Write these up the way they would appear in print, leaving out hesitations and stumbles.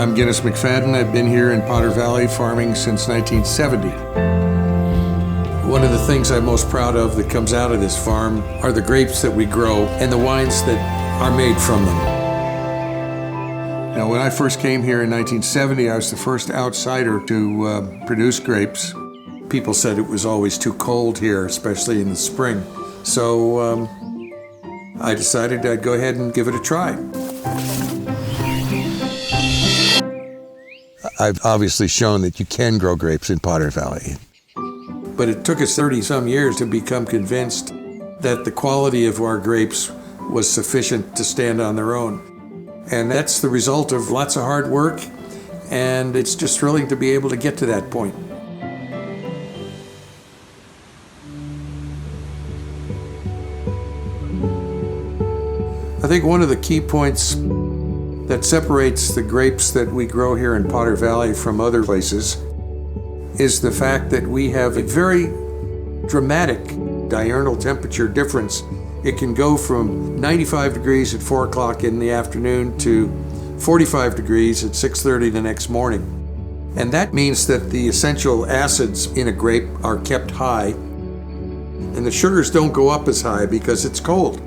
I'm Guinness McFadden. I've been here in Potter Valley farming since 1970. One of the things I'm most proud of that comes out of this farm are the grapes that we grow and the wines that are made from them. Now, when I first came here in 1970, I was the first outsider to produce grapes. People said it was always too cold here, especially in the spring. So I decided I'd go ahead and give it a try. I've obviously shown that you can grow grapes in Potter Valley. But it took us 30-some years to become convinced that the quality of our grapes was sufficient to stand on their own. And that's the result of lots of hard work, and it's just thrilling to be able to get to that point. I think one of the key points that separates the grapes that we grow here in Potter Valley from other places is the fact that we have a very dramatic diurnal temperature difference. It can go from 95 degrees at 4 o'clock in the afternoon to 45 degrees at 6:30 the next morning. And that means that the essential acids in a grape are kept high, and the sugars don't go up as high because it's cold.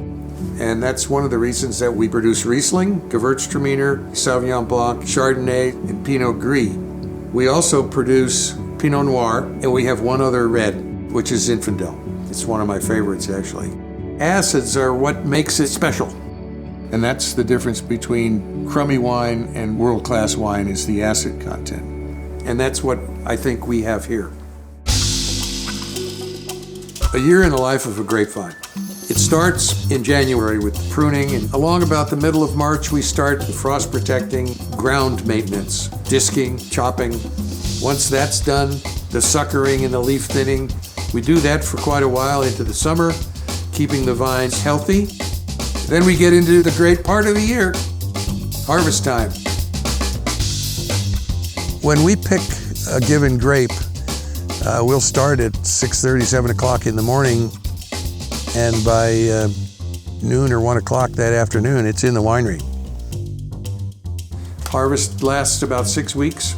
And that's one of the reasons that we produce Riesling, Gewürztraminer, Sauvignon Blanc, Chardonnay, and Pinot Gris. We also produce Pinot Noir, and we have one other red, which is Zinfandel. It's one of my favorites, actually. Acids are what makes it special. And that's the difference between crummy wine and world-class wine is the acid content. And that's what I think we have here. A year in the life of a grapevine. It starts in January with the pruning, and along about the middle of March, we start the frost protecting, ground maintenance, disking, chopping. Once that's done, the suckering and the leaf thinning. We do that for quite a while into the summer, keeping the vines healthy. Then we get into the great part of the year, harvest time. When we pick a given grape, we'll start at 6:30, 7 o'clock in the morning, and by noon or 1 o'clock that afternoon, it's in the winery. Harvest lasts about 6 weeks,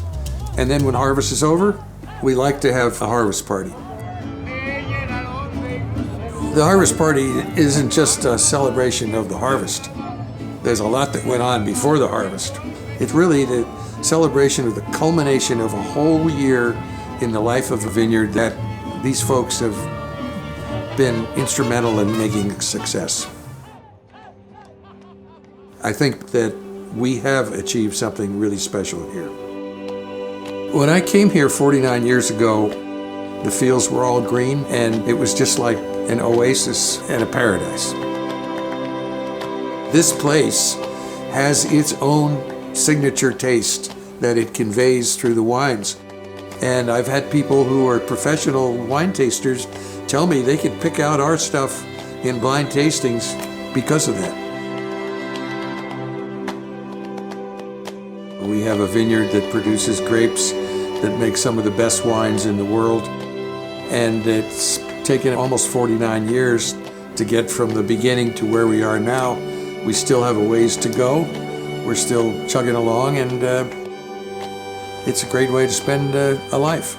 and then when harvest is over, we like to have a harvest party. The harvest party isn't just a celebration of the harvest. There's a lot that went on before the harvest. It's really the celebration of the culmination of a whole year in the life of a vineyard that these folks have been instrumental in making a success. I think that we have achieved something really special here. When I came here 49 years ago, the fields were all green, and it was just like an oasis and a paradise. This place has its own signature taste that it conveys through the wines. And I've had people who are professional wine tasters tell me they could pick out our stuff in blind tastings because of that. We have a vineyard that produces grapes that make some of the best wines in the world. And it's taken almost 49 years to get from the beginning to where we are now. We still have a ways to go. We're still chugging along, and it's a great way to spend a life.